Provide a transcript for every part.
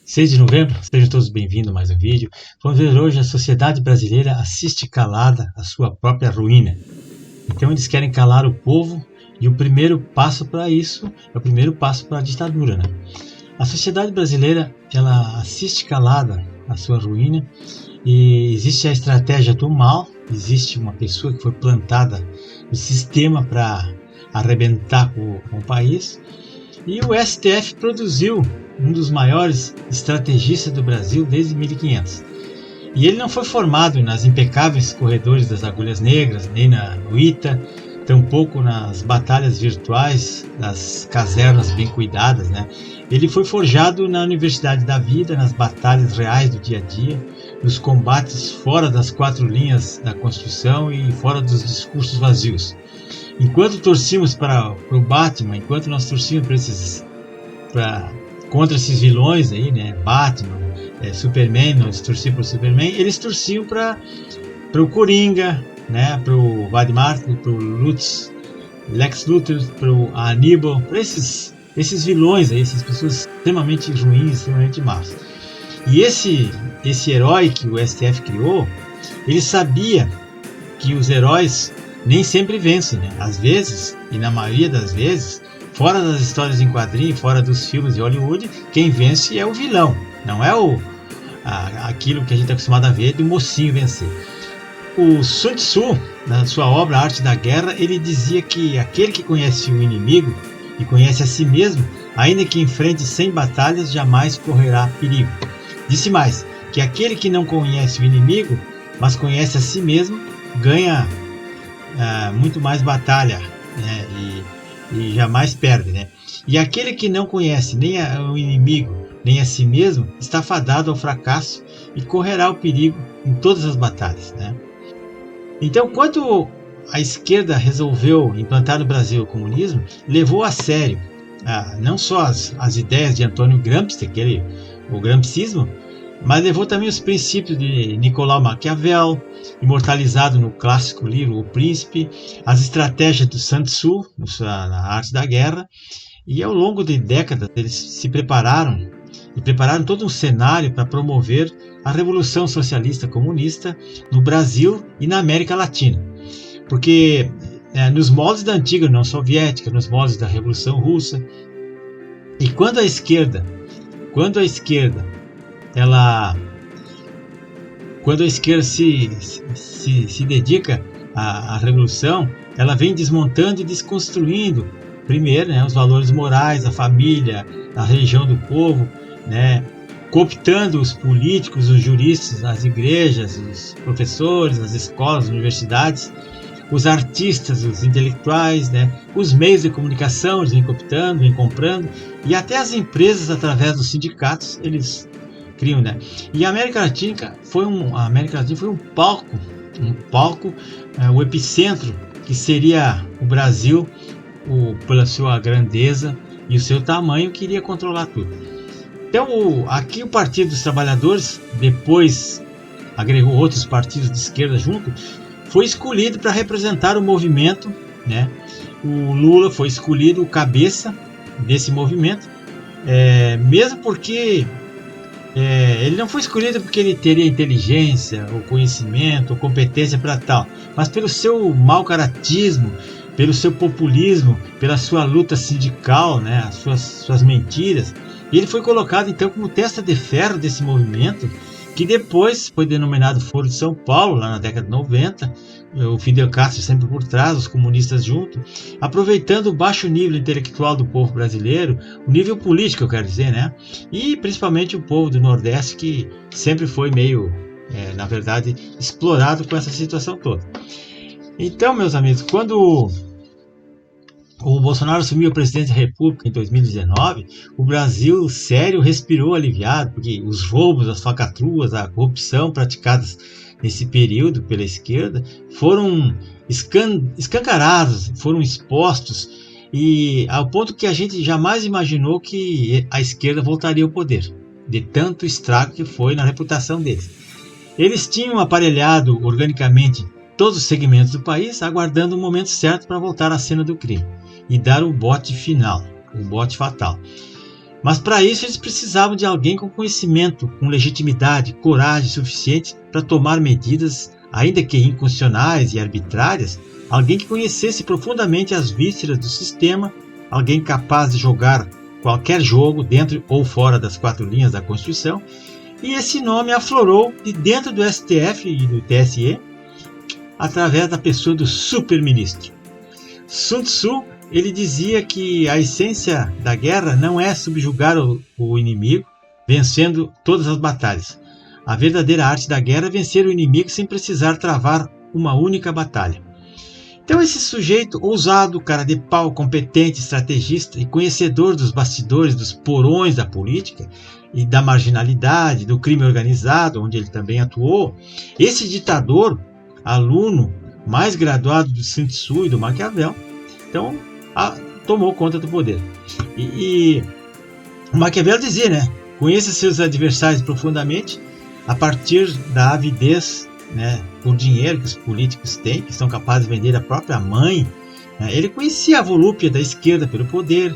6 de novembro, sejam todos bem-vindos a mais um vídeo. Vamos ver hoje a sociedade brasileira assiste calada a sua própria ruína. Então eles querem calar o povo e o primeiro passo para isso é o primeiro passo para a ditadura, né? A sociedade brasileira, ela assiste calada a sua ruína e existe a estratégia do mal, existe uma pessoa que foi plantada no sistema para arrebentar com o país. E o STF produziu um dos maiores estrategistas do Brasil desde 1500. E ele não foi formado nas impecáveis corredores das agulhas negras, nem no ITA, tampouco nas batalhas virtuais das casernas bem cuidadas, né? Ele foi forjado na Universidade da Vida, nas batalhas reais do dia a dia, nos combates fora das quatro linhas da Constituição e fora dos discursos vazios. Enquanto torcíamos para o Batman, enquanto nós torcíamos contra esses vilões aí, né, Batman, Superman, nós torcíamos para o Superman, eles torciam para o Coringa, né, para o Vadmark, para o Lex Luthor, para o Aníbal, para esses vilões aí, essas pessoas extremamente ruins, extremamente más. E esse herói que o STF criou, ele sabia que os heróis nem sempre vencem, né? Às vezes, e na maioria das vezes, fora das histórias em quadrinho, fora dos filmes de Hollywood, quem vence é o vilão, não é aquilo que a gente é acostumado a ver do mocinho vencer. O Sun Tzu, na sua obra Arte da Guerra, ele dizia que aquele que conhece o inimigo e conhece a si mesmo, ainda que enfrente 100 batalhas, jamais correrá perigo. Disse mais, que aquele que não conhece o inimigo, mas conhece a si mesmo, ganha muito mais batalha, né? E jamais perde, né? E aquele que não conhece nem o inimigo, nem a si mesmo, está fadado ao fracasso e correrá o perigo em todas as batalhas, né? Então, quando a esquerda resolveu implantar no Brasil o comunismo, levou a sério não só as ideias de Antônio Gramsci, o gramscismo, mas levou também os princípios de Nicolau Maquiavel, imortalizado no clássico livro O Príncipe, as estratégias do Sun Tzu, na Arte da Guerra, e ao longo de décadas eles se prepararam todo um cenário para promover a Revolução Socialista Comunista no Brasil e na América Latina. Porque nos moldes da antiga União Soviética, nos moldes da Revolução Russa, e quando a esquerda se dedica à revolução, ela vem desmontando e desconstruindo, primeiro, né, os valores morais, a família, a religião do povo, né, cooptando os políticos, os juristas, as igrejas, os professores, as escolas, as universidades, os artistas, os intelectuais, né, os meios de comunicação, eles vêm cooptando, vêm comprando, e até as empresas, através dos sindicatos, eles criam, né? E a América Latina foi um palco, o epicentro, que seria o Brasil, pela sua grandeza e o seu tamanho, queria controlar tudo. Então, aqui o Partido dos Trabalhadores, depois agregou outros partidos de esquerda junto, foi escolhido para representar o movimento, né? O Lula foi escolhido o cabeça desse movimento, mesmo porque ele não foi escolhido porque ele teria inteligência, ou conhecimento, ou competência para tal, mas pelo seu mau caratismo, pelo seu populismo, pela sua luta sindical, né? As suas mentiras. E ele foi colocado então como testa de ferro desse movimento, que depois foi denominado Foro de São Paulo, lá na década de 90, o Fidel Castro sempre por trás, os comunistas junto, aproveitando o baixo nível intelectual do povo brasileiro, o nível político, eu quero dizer, né? E principalmente o povo do Nordeste, que sempre foi meio, na verdade, explorado com essa situação toda. Então, meus amigos, quando o Bolsonaro assumiu a presidência da República em 2019, o Brasil, sério, respirou aliviado, porque os roubos, as falcatruas, a corrupção praticadas nesse período pela esquerda foram escancarados, foram expostos, e ao ponto que a gente jamais imaginou que a esquerda voltaria ao poder, de tanto estrago que foi na reputação deles. Eles tinham aparelhado organicamente todos os segmentos do país, aguardando o momento certo para voltar à cena do crime e dar o bote final, o bote fatal. Mas para isso eles precisavam de alguém com conhecimento, com legitimidade, coragem suficiente para tomar medidas, ainda que inconstitucionais e arbitrárias, alguém que conhecesse profundamente as vísceras do sistema, alguém capaz de jogar qualquer jogo dentro ou fora das 4 linhas da Constituição. E esse nome aflorou de dentro do STF e do TSE através da pessoa do super-ministro. Sun Tzu, ele dizia que a essência da guerra não é subjugar o inimigo, vencendo todas as batalhas. A verdadeira arte da guerra é vencer o inimigo sem precisar travar uma única batalha. Então esse sujeito ousado, cara de pau, competente, estrategista e conhecedor dos bastidores, dos porões da política e da marginalidade, do crime organizado, onde ele também atuou, esse ditador, aluno mais graduado do Sun Tzu e do Maquiavel, então tomou conta do poder. E o Maquiavel dizia, né? Conheça seus adversários profundamente a partir da avidez, né, por dinheiro que os políticos têm, que são capazes de vender a própria mãe. Ele conhecia a volúpia da esquerda pelo poder,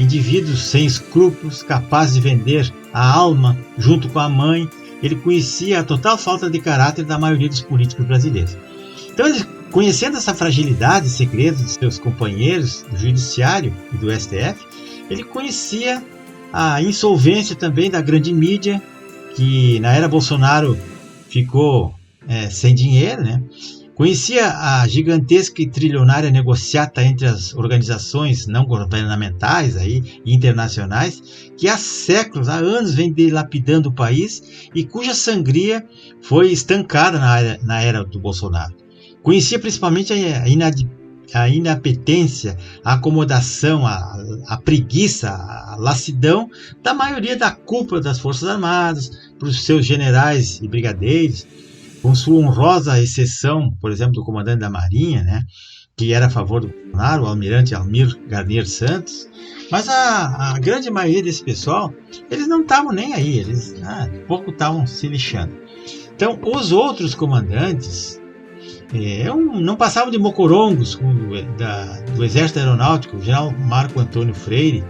indivíduos sem escrúpulos, capazes de vender a alma junto com a mãe. Ele conhecia a total falta de caráter da maioria dos políticos brasileiros. Então, ele, conhecendo essa fragilidade e segredos de seus companheiros do Judiciário e do STF, ele conhecia a insolvência também da grande mídia, que na era Bolsonaro ficou sem dinheiro, né? Conhecia a gigantesca e trilionária negociata entre as organizações não governamentais e internacionais, que há séculos, há anos vem dilapidando o país e cuja sangria foi estancada na era do Bolsonaro. Conhecia principalmente a inapetência, a acomodação, a preguiça, a lassidão da maioria da cúpula das Forças Armadas, para os seus generais e brigadeiros, com sua honrosa exceção, por exemplo, do comandante da Marinha, né, que era a favor do Bolsonaro, o almirante Almir Garnier Santos. Mas a grande maioria desse pessoal, eles não estavam nem aí, eles pouco estavam se lixando. Então, os outros comandantes não passavam de mocorongos do Exército Aeronáutico, o general Marco Antônio Freire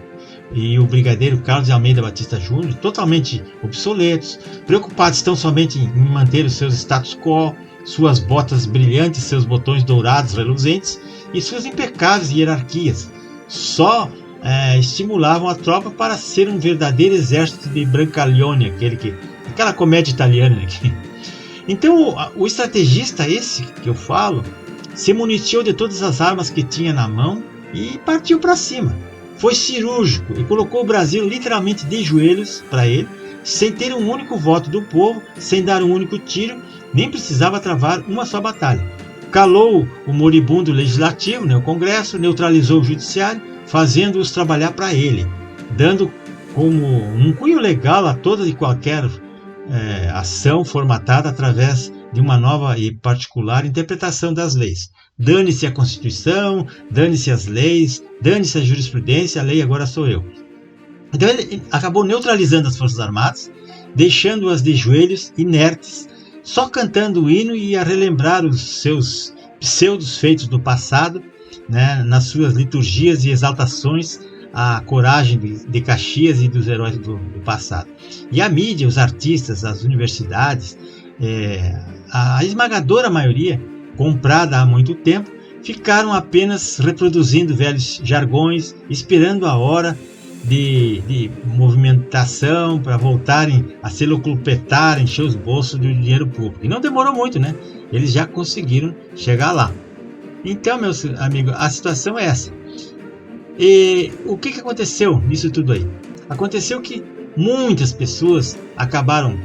e o brigadeiro Carlos de Almeida Batista Júnior, totalmente obsoletos, preocupados tão somente em manter os seus status quo, suas botas brilhantes, seus botões dourados reluzentes e suas impecáveis hierarquias. Só estimulavam a tropa para ser um verdadeiro exército de Brancaleone, aquela comédia italiana, né? Então, o estrategista esse que eu falo se municiou de todas as armas que tinha na mão e partiu para cima. Foi cirúrgico e colocou o Brasil literalmente de joelhos para ele, sem ter um único voto do povo, sem dar um único tiro, nem precisava travar uma só batalha. Calou o moribundo legislativo, né, o Congresso, neutralizou o judiciário, fazendo-os trabalhar para ele, dando como um cunho legal a toda e qualquer ação formatada através de uma nova e particular interpretação das leis. Dane-se a Constituição, dane-se as leis, dane-se a jurisprudência, a lei agora sou eu. Então ele acabou neutralizando as Forças Armadas, deixando-as de joelhos, inertes, só cantando o hino e a relembrar os seus pseudos feitos do passado, né, nas suas liturgias e exaltações à coragem de Caxias e dos heróis do passado. E a mídia, os artistas, as universidades, a esmagadora maioria, comprada há muito tempo, ficaram apenas reproduzindo velhos jargões, esperando a hora de movimentação para voltarem a se locupletar, encher os bolsos do dinheiro público. E não demorou muito, né? Eles já conseguiram chegar lá. Então, meus amigos, a situação é essa. E o que aconteceu nisso tudo aí? Aconteceu que muitas pessoas acabaram,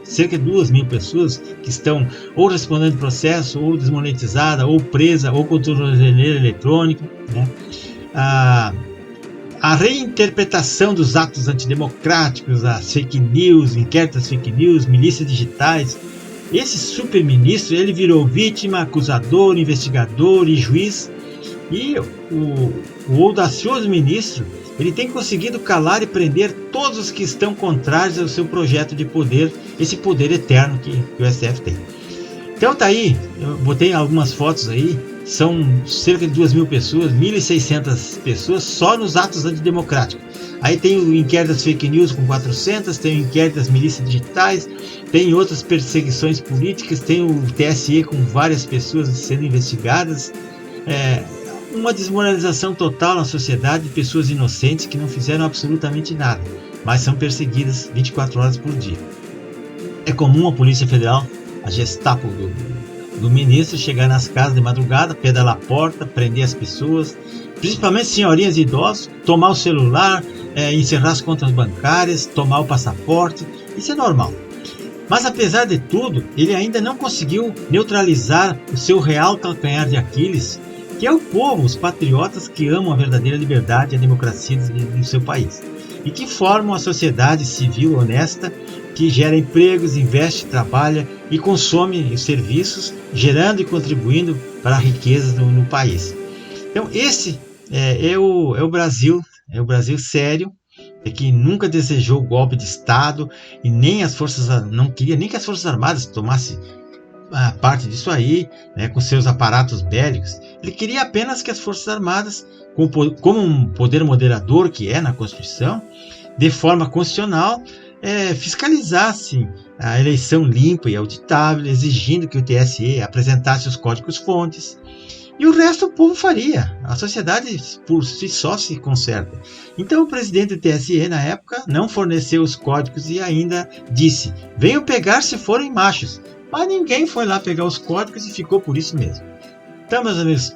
cerca de 2.000 pessoas que estão ou respondendo processo, ou desmonetizada, ou presa, ou com tornozeleira eletrônica, né? A reinterpretação dos atos antidemocráticos, as fake news, inquéritos fake news, milícias digitais. Esse super-ministro, ele virou vítima, acusador, investigador e juiz. E o audacioso ministro, ele tem conseguido calar e prender todos os que estão contrários ao seu projeto de poder, esse poder eterno que o STF tem. Então tá aí, eu botei algumas fotos aí, são cerca de 2.000 pessoas, 1.600 pessoas só nos atos antidemocráticos. Aí tem o inquérito das fake news com 400, tem o inquérito das milícias digitais, tem outras perseguições políticas, tem o TSE com várias pessoas sendo investigadas. Uma desmoralização total na sociedade de pessoas inocentes que não fizeram absolutamente nada, mas são perseguidas 24 horas por dia. É comum a Polícia Federal, a Gestapo do ministro, chegar nas casas de madrugada, pedalar a porta, prender as pessoas, principalmente senhorinhas e idosos, tomar o celular, encerrar as contas bancárias, tomar o passaporte. Isso é normal. Mas apesar de tudo, ele ainda não conseguiu neutralizar o seu real calcanhar de Aquiles, que é o povo, os patriotas que amam a verdadeira liberdade e a democracia do seu país, e que formam a sociedade civil honesta, que gera empregos, investe, trabalha e consome os serviços, gerando e contribuindo para a riqueza no país. Então esse é o Brasil sério, que nunca desejou o golpe de Estado e não queria nem que as Forças Armadas tomassem parte disso aí, né, com seus aparatos bélicos. Ele queria apenas que as Forças Armadas, como um poder moderador que é na Constituição, de forma constitucional, fiscalizassem a eleição limpa e auditável, exigindo que o TSE apresentasse os códigos-fontes. E o resto o povo faria. A sociedade por si só se conserta. Então o presidente do TSE na época não forneceu os códigos e ainda disse: venham pegar se forem machos. Mas ninguém foi lá pegar os códigos e ficou por isso mesmo. Então, meus amigos,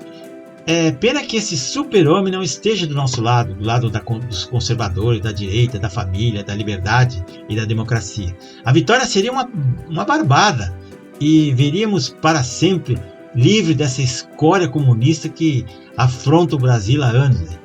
pena que esse super-homem não esteja do nosso lado, do lado dos conservadores, da direita, da família, da liberdade e da democracia. A vitória seria uma barbada e veríamos para sempre livre dessa escória comunista que afronta o Brasil há anos. Né?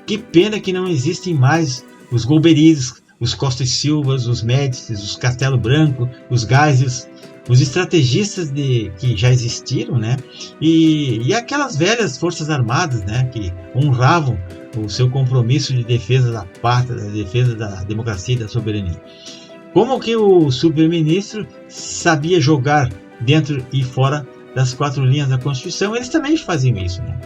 Que pena que não existem mais os Golberizes, os Costa e Silvas, os Médicis, os Castelo Branco, os Geisels, os estrategistas que já existiram, né? E aquelas velhas forças armadas, né? Que honravam o seu compromisso de defesa da pátria, da defesa da democracia e da soberania. Como que o super-ministro sabia jogar dentro e fora das 4 linhas da Constituição, eles também faziam isso, né?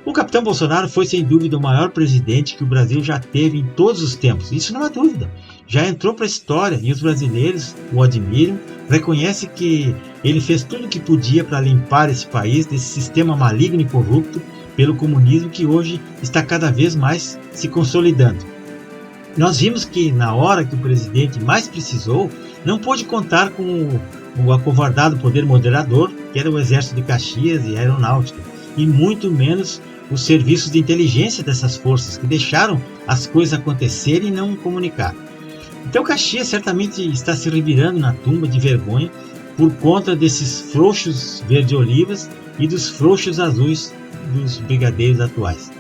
O capitão Bolsonaro foi sem dúvida o maior presidente que o Brasil já teve em todos os tempos, isso não há dúvida. Já entrou para a história e os brasileiros o admiram, reconhecem que ele fez tudo o que podia para limpar esse país desse sistema maligno e corrupto pelo comunismo que hoje está cada vez mais se consolidando. Nós vimos que na hora que o presidente mais precisou, não pôde contar com o acovardado poder moderador, que era o Exército de Caxias e a Aeronáutica, e muito menos os serviços de inteligência dessas forças, que deixaram as coisas acontecerem e não comunicar. Então Caxias certamente está se revirando na tumba de vergonha por conta desses frouxos verde-olivas e dos frouxos azuis dos brigadeiros atuais.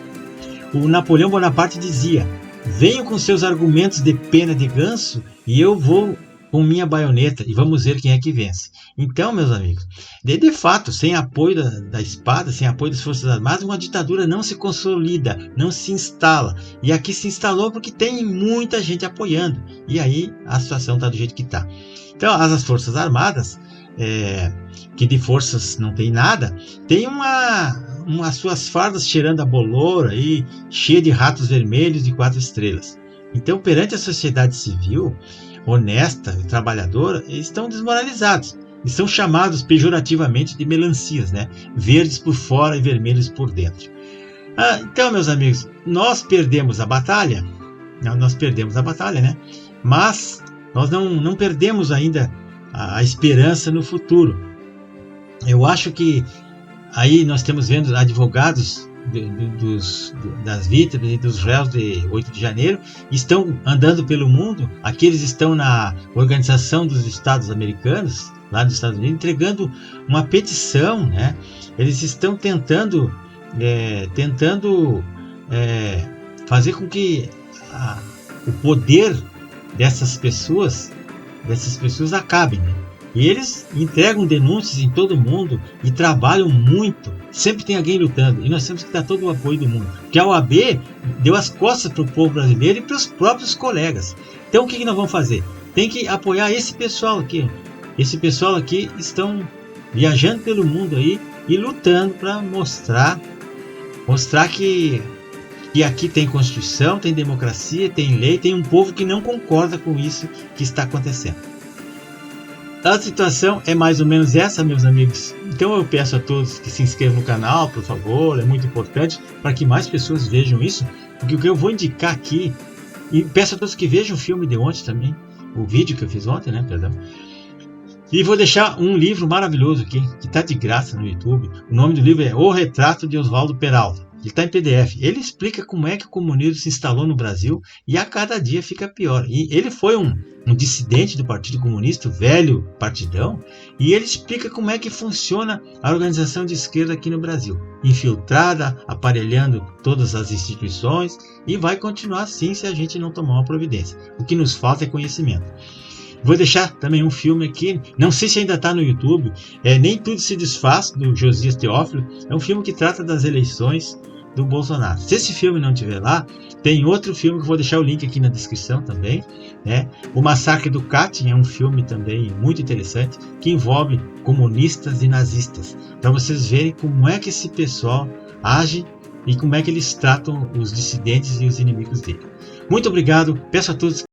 O Napoleão Bonaparte dizia: venham com seus argumentos de pena de ganso e eu vou com minha baioneta e vamos ver quem é que vence. Então, meus amigos, de fato, sem apoio da espada, sem apoio das Forças Armadas, uma ditadura não se consolida, não se instala. E aqui se instalou porque tem muita gente apoiando. E aí a situação está do jeito que está. Então, as Forças Armadas, que de forças não tem nada, tem umas suas fardas cheirando a bolor, aí, cheia de ratos vermelhos de 4 estrelas. Então, perante a sociedade civil honesta e trabalhadora, eles estão desmoralizados. E são chamados pejorativamente de melancias, né? Verdes por fora e vermelhos por dentro. Então, meus amigos, nós perdemos a batalha. Nós perdemos a batalha, né? Mas nós não perdemos ainda a esperança no futuro. Eu acho que aí nós estamos vendo advogados das vítimas e dos réus de 8 de janeiro estão andando pelo mundo. Aqueles estão na Organização dos Estados Americanos, lá nos Estados Unidos, entregando uma petição, né? Eles estão tentando fazer com que o poder dessas pessoas acabe, né? E eles entregam denúncias em todo mundo e trabalham muito. Sempre tem alguém lutando. E nós temos que dar todo o apoio do mundo. Porque a OAB deu as costas para o povo brasileiro e para os próprios colegas. Então o que nós vamos fazer? Tem que apoiar esse pessoal aqui. Esse pessoal aqui estão viajando pelo mundo aí e lutando para mostrar que que aqui tem Constituição, tem democracia, tem lei, tem um povo que não concorda com isso que está acontecendo. A situação é mais ou menos essa, meus amigos. Então eu peço a todos que se inscrevam no canal, por favor, é muito importante para que mais pessoas vejam isso, porque o que eu vou indicar aqui, e peço a todos que vejam o filme de ontem também, o vídeo que eu fiz ontem, né, perdão. E vou deixar um livro maravilhoso aqui, que está de graça no YouTube. O nome do livro é O Retrato de Oswaldo Peralta. Ele está em PDF. Ele explica como é que o comunismo se instalou no Brasil e a cada dia fica pior. E ele foi um dissidente do Partido Comunista, o velho partidão, e ele explica como é que funciona a organização de esquerda aqui no Brasil. Infiltrada, aparelhando todas as instituições, e vai continuar assim se a gente não tomar uma providência. O que nos falta é conhecimento. Vou deixar também um filme aqui, não sei se ainda está no YouTube, Nem Tudo Se Desfaz, do Josias Teófilo. É um filme que trata das eleições do Bolsonaro. Se esse filme não estiver lá, tem outro filme que eu vou deixar o link aqui na descrição também, né? O Massacre do Katyn é um filme também muito interessante, que envolve comunistas e nazistas, para vocês verem como é que esse pessoal age e como é que eles tratam os dissidentes e os inimigos dele. Muito obrigado, peço a todos